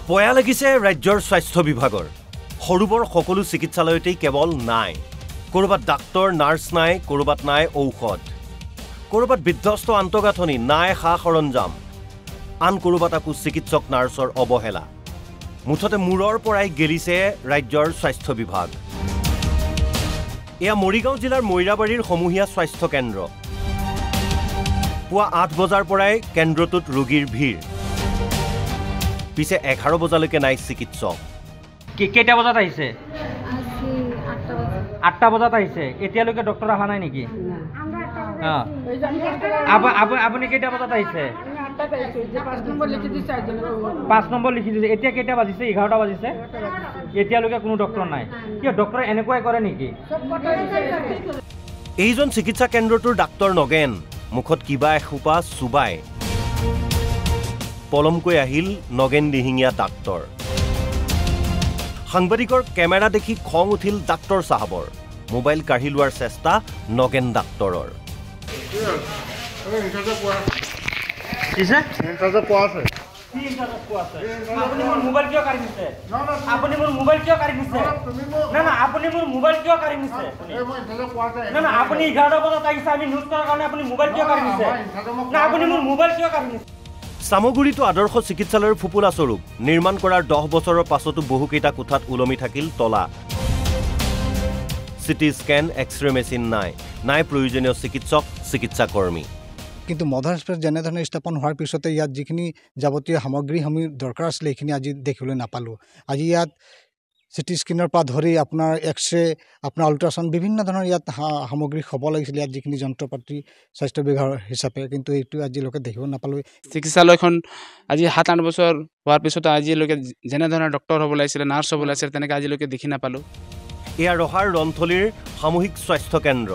পয়া লাগিছে ৰাজ্যৰ স্বাস্থ্য বিভাগৰ সৰুবৰ সকলো চিকিৎসালয়তেই কেৱল নাই কৰবাত ডাক্তৰ নাৰ্ছ নাই কৰবাত নাই ঔষধ কৰবাত বিধ্বস্ত আন্তঃগাঁথনি নাই সা সৰঞ্জাম আন কৰবাত আকো চিকিৎসক নাৰ্ছৰ অৱহেলা মুঠতে মূৰৰ পৰাই গেলিছে ৰাজ্যৰ স্বাস্থ্য বিভাগ এয়া মৰিগাঁও জিলাৰ মৈৰাবাৰীৰ সমূহীয়া স্বাস্থ্য কেন্দ্ৰ পুৱা ৮ বজাৰ পৰাই কেন্দ্ৰটোত ৰোগীৰ ভিৰ পিছে 11 বজালৈকে নাই চিকিৎসক কেইটা বজাত আহিছে 8টা বজাত আহিছে এতিয়ালৈকে ডক্টৰ অহা নাই নেকি আপুনি কেইটা বজাত আহিছে 5 নম্বৰ লিখি দিছে এতিয়া কেইটা বাজিছে 11টা বাজিছে এতিয়ালৈকে কোনো ডক্টৰ নাই কিয় ডক্টৰ এনেকুৱাই কৰে নেকি এইজন চিকিৎসা কেন্দ্ৰটোৰ ডাক্তৰ নগেন মুখত কিবা এখোপা চুবাই পলমকৈ আহিল নগেন দিহিঙীয়া ডাক্তৰ সাংবাদিকৰ কেমেৰা দেখি খং উঠিল ডাক্তৰ সাহাবৰ মোবাইল কাঢ়ি লোৱাৰ চেষ্টা নগেন ডাক্তৰৰ সামগুৰিটো আদৰ্শ চিকিৎসালয়ৰ ফুপুলা স্বৰূপ নিৰ্মাণ কৰাৰ 10 বছৰৰ পাছতো বহুকেইটা কোঠাত ওলমি থাকিল তলা সিটি স্ক্যান এক্সৰে মেচিন নাই প্ৰয়োজনীয় চিকিৎসক চিকিৎসাকৰ্মী কিন্তু মডাৰ্ণ হস্পিটেল যেনেধৰণে স্থাপন হোৱাৰ পিছতে ইয়াত যিখিনি যাৱতীয় সামগ্ৰীসমূহ দৰকাৰ আছিল সেইখিনি আজি দেখিবলৈ নাপালোঁ আজি ইয়াত সিটি স্ক্যানৰ পৰা ধৰি আপোনাৰ এক্সৰে আপোনাৰ আল্ট্ৰাছাউণ্ড বিভিন্ন ধৰণৰ ইয়াত সামগ্ৰী হ'ব লাগিছিল ইয়াত যিখিনি যন্ত্ৰপাতি স্বাস্থ্য বিভাগৰ হিচাপে কিন্তু এইটো আজিলৈকে দেখিব নাপালোঁ চিকিৎসালয়খন আজি 7-8 বছৰ হোৱাৰ পিছত আজিলৈকে যেনেধৰণৰ ডক্টৰ হ'ব লাগিছিলে নাৰ্ছ হ'ব লাগিছিলে তেনেকৈ আজিলৈকে দেখি নাপালোঁ এয়া ৰহাৰ ৰন্থলীৰ সামূহিক স্বাস্থ্য কেন্দ্ৰ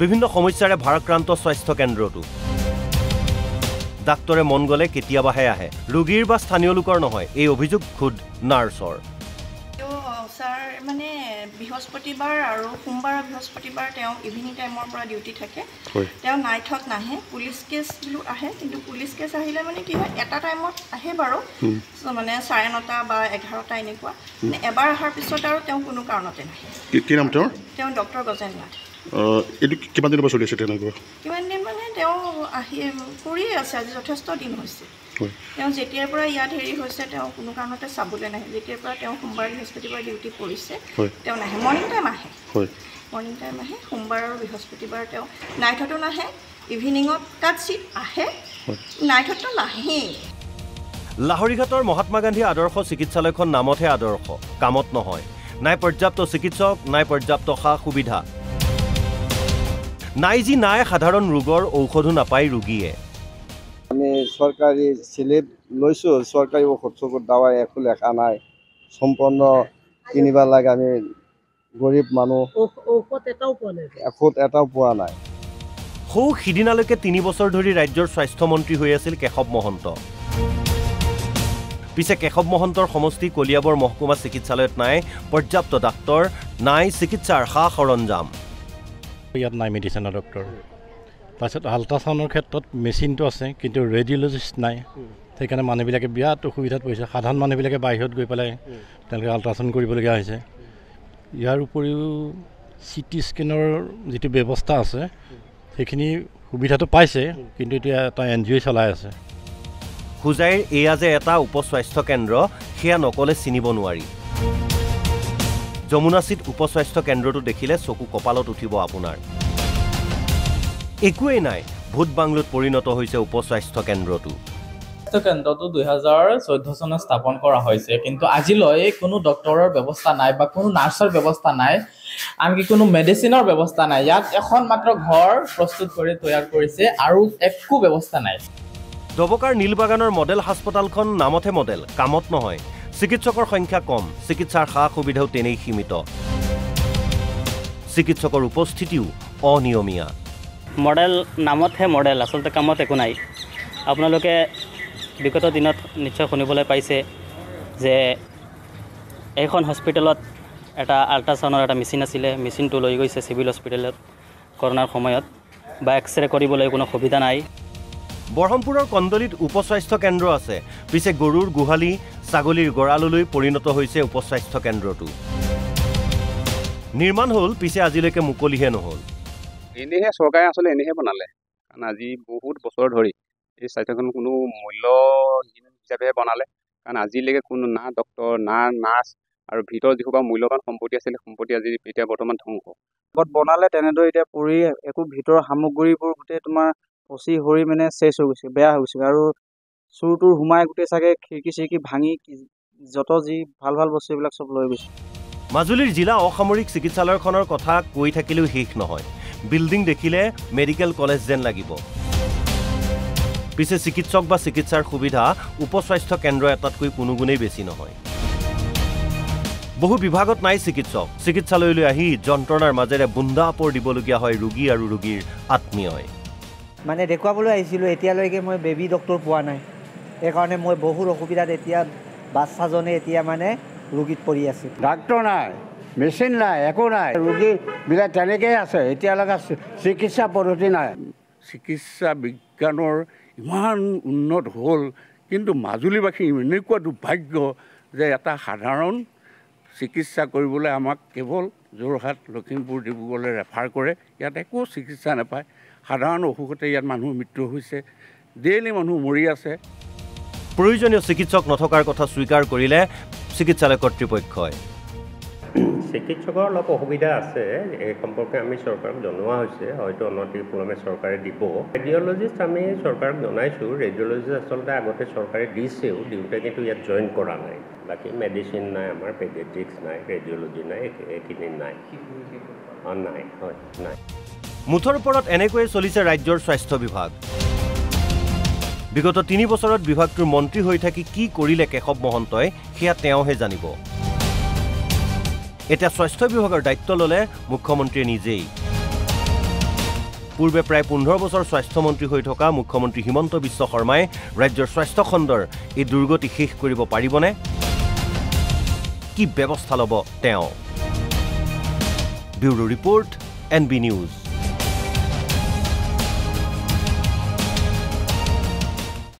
বিভিন্ন সমস্যাৰে ভাৰাক্ৰান্ত স্বাস্থ্য কেন্দ্ৰটো ডাক্তৰে মন গলে কেতিয়াবাহে আহে ৰোগীৰ বা স্থানীয় লোকৰ নহয় এই অভিযোগ খুদ নাৰ্ছৰ স্যাৰ মানে বৃহস্পতিবাৰ আৰু সোমবাৰ বৃহস্পতিবাৰ তেওঁ ইভিনিং টাইমৰ পৰা ডিউটি থাকে তেওঁ নাইটত নাহে পুলিচ কেছ আহে কিন্তু পুলিচ কেছ আহিলে মানে কি হয় এটা টাইমত আহে বাৰু মানে 9:30 বা 11টা এনেকুৱা মানে এবাৰ অহাৰ পিছত আৰু তেওঁ কোনো কাৰণতে নাহে কি নাম তেওঁ ডক্টৰ গজেন নাথ এইটো কিমান দিনৰ পৰা চলি আছে তেনেকুৱা কিমান দিন মানে তেওঁ আহি কৰিয়ে আছে আজি যথেষ্ট দিন হৈছে তেওঁ যেতিয়াৰ পৰা ইয়াত হেৰি হৈছে তেওঁ কোনো কাৰণতে চাবলৈ নাহে যেতিয়াৰ পৰা তেওঁ সোমবাৰ বৃহস্পতিবাৰ ডিউটি কৰিছে তেওঁ নাহে মৰ্ণিং টাইম আহে সোমবাৰ আৰু বৃহস্পতিবাৰ তেওঁ নাইটতো নাহে ইভিনিঙত কাটচিট আহে নাইটতো নাহে লাহৰীঘাটৰ মহাত্মা গান্ধী আদৰ্শ চিকিৎসালয়খন নামতহে আদৰ্শ কামত নহয় নাই পৰ্যাপ্ত চিকিৎসক নাই পৰ্যাপ্ত সা সুবিধা নাই যি নাই সাধাৰণ ৰোগৰ ঔষধো নাপায় ৰোগীয়ে আমি সরকারি স্লিপ লইছো সরকারি ওষুধ দাওয়া একো লেখা নাই সম্পূর্ণ কিনিবা লাগে আমি গরিব মানুহ ঔষধ এটাও পোৱা নাই সৌ সিদিনালৈকে 3 বছৰ ধৰি ৰাজ্যৰ স্বাস্থ্যমন্ত্ৰী হৈ আছিল কেশৱ মহন্ত পিছে কেশৱ মহন্তৰ সমষ্টি কলিয়াবৰ মহকুমা চিকিৎসালয়ত নাই পৰ্যাপ্ত ডাক্তৰ নাই চিকিৎসাৰ সা সৰঞ্জাম ইয়াত নাই মেডিচিনৰ ডক্টৰ তাৰপিছত আল্ট্ৰাছাউণ্ডৰ ক্ষেত্ৰত মেচিনটো আছে কিন্তু ৰেডিঅ'লজিষ্ট নাই সেইকাৰণে মানুহবিলাকে বিৰাট অসুবিধাত পৰিছে সাধাৰণ মানুহবিলাকে বাহিৰত গৈ পেলাই তেওঁলোকে আল্ট্ৰাছাউণ্ড কৰিবলগীয়া হৈছে ইয়াৰ উপৰিও চিটি স্কেনৰ যিটো ব্যৱস্থা আছে সেইখিনি সুবিধাটো পাইছে কিন্তু এতিয়া এটা NGO চলাই আছে হুজাইৰ এয়া যে এটা উপস্বাস্থ্য কেন্দ্ৰ সেয়া নকলে চিনিব নোৱাৰি যমুনাচিত উপস্বাস্থ্য কেন্দ্ৰটো দেখিলে চকু কপালত উঠিব আপোনাৰ একোৱেই নাই ভূত বাংলোত পৰিণত হৈছে উপস্বাস্থ্য কেন্দ্ৰটো কেন্দ্ৰটো 2014 চনত স্থাপন কৰা হৈছে কিন্তু আজিলৈ কোনো ডক্টৰৰ ব্যৱস্থা নাই বা কোনো নাৰ্ছৰ ব্যৱস্থা নাই আনকি কোনো মেডিচিনৰ ব্যৱস্থা নাই ইয়াত এখন মাত্ৰ ঘৰ প্ৰস্তুত কৰি তৈয়াৰ কৰিছে আৰু একো ব্যৱস্থা নাই দবকাৰ নীলবাগানৰ মডেল হাস্পতালখন নামতহে মডেল কামত নহয় চিকিৎসকৰ সংখ্যা কম চিকিৎসাৰ সা সুবিধাও তেনেই সীমিত চিকিৎসকৰ উপস্থিতিও অনিয়মীয়া মডেল নামতহে মডেল আচলতে কামত একো নাই আপোনালোকে বিগত দিনত নিশ্চয় শুনিবলৈ পাইছে যে এখন হস্পিটেলত এটা আল্ট্ৰাছাউণ্ডৰ এটা মেচিন আছিলে মেচিনটো লৈ গৈছে চিভিল হস্পিটেলত কৰোনাৰ সময়ত বা এক্সৰে কৰিবলৈ কোনো সুবিধা নাই বৰহমপুৰৰ কন্দলিত উপস্বাস্থ্য কেন্দ্ৰ আছে, পিছে গৰুৰ গোহালি ছাগলীৰ গঁৰাললৈ পৰিণত হৈছে উপস্বাস্থ্য কেন্দ্ৰটো। নিৰ্মাণ হ'ল, পিছে আজিলৈকে মুকলিহে নহ'ল। এনেহে চৰকাৰে আচলতে এনেহে বনালে, কাৰণ আজি বহুত বছৰ ধৰি এই স্বাস্থ্যখন কোনো মূল্যহীন হিচাপেহে বনালে, কাৰণ আজিলৈকে কোনো না ডক্তৰ না নাৰ্ছ আৰু ভিতৰৰ যিসোপা মূল্যৱান সম্পত্তি আছিলে সম্পত্তি আজি এতিয়া বৰ্তমান ধ্বংস। বনালে তেনেদৰে এতিয়া পৰি একো ভিতৰৰ সামগ্ৰীবোৰ গোটেই তোমাৰ পচি সৰি মানে চেচ হৈ গৈছে, বেয়া হৈ গৈছে, আৰু চুৰ তুৰ সোমাই গোটেই চাগে খিৰিকি চিৰিকি ভাঙি যত যি ভাল ভাল বস্তু এইবিলাক চব লৈ গৈছে। মাজুলীৰ জিলা অসামৰিক চিকিৎসালয়খনৰ কথা কৈ থাকিলেও শেষ নহয়। বিল্ডিং দেখিলে মেডিকেল কলেজ যেন লাগিব। পিছে চিকিৎসক বা চিকিৎসাৰ সুবিধা উপস্বাস্থ্য কেন্দ্ৰ এটাতকৈ কোনো গুণেই বেছি নহয়। বহু বিভাগত নাই চিকিৎসক। চিকিৎসালয়লৈ আহি যন্ত্ৰণাৰ মাজেৰে বুন্দাপৰ দিবলগীয়া হয় ৰোগী আৰু ৰোগীৰ আত্মীয়ই। মানে দেখুৱাবলৈ আহিছিলোঁ, এতিয়ালৈকে মই বেবী ডক্টৰ পোৱা নাই। সেইকাৰণে মই বহুত অসুবিধাত এতিয়া বাচ্চাজনে এতিয়া মানে ৰোগীত পৰি আছে। ডাক্তৰ নাই, মেচিন নাই, একো নাই, ৰোগীবিলাক তেনেকৈয়ে আছে। এতিয়ালৈকে চিকিৎসা পদ্ধতি নাই। চিকিৎসা বিজ্ঞানৰ ইমান উন্নত হ'ল, কিন্তু মাজুলীবাসী এনেকুৱা দুৰ্ভাগ্য যে এটা সাধাৰণ চিকিৎসা কৰিবলৈ আমাক কেৱল যোৰহাট, লখিমপুৰ, ডিব্ৰুগড়লৈ ৰেফাৰ কৰে। ইয়াত একো চিকিৎসা নাপায়। সাধাৰণ অসুখতে ইয়াত মানুহৰ মৃত্যু হৈছে, ডেইলি মানুহ মৰি আছে। প্ৰয়োজনীয় চিকিৎসক নথকাৰ কথা স্বীকাৰ কৰিলে চিকিৎসালয় কৰ্তৃপক্ষই। চিকিৎসকৰ অলপ অসুবিধা আছে, এই সম্পৰ্কে আমি চৰকাৰক জনোৱা হৈছে, হয়তো অনতিপলমে চৰকাৰে দিব। ৰেডিঅ'লজিষ্ট আমি চৰকাৰক জনাইছোঁ। ৰেডিঅ'লজিষ্ট আচলতে আগতে চৰকাৰে দিছেও, দিওঁতে কিন্তু ইয়াত জইন কৰা নাই। বাকী মেডিচিন নাই, আমাৰ পেডিয়াট্ৰিক্স নাই, ৰেডিঅ'লজি নাই, এইখিনি নাই। নাই, হয়, নাই। মুঠৰ ওপৰত এনেকৈয়ে চলিছে ৰাজ্যৰ স্বাস্থ্য বিভাগ। বিগত 3 বছৰত বিভাগটোৰ মন্ত্ৰী হৈ থাকি কি কৰিলে কেশৱ মহন্তই, সেয়া তেওঁহে জানিব। এতিয়া স্বাস্থ্য বিভাগৰ দায়িত্ব ল'লে মুখ্যমন্ত্ৰীয়ে নিজেই। পূৰ্বে প্ৰায় 15 বছৰ স্বাস্থ্যমন্ত্ৰী হৈ থকা মুখ্যমন্ত্ৰী হিমন্ত বিশ্ব শৰ্মাই ৰাজ্যৰ স্বাস্থ্য খণ্ডৰ এই দুৰ্গতি শেষ কৰিব পাৰিবনে? কি ব্যৱস্থা ল'ব তেওঁ? Bureau report, NB news.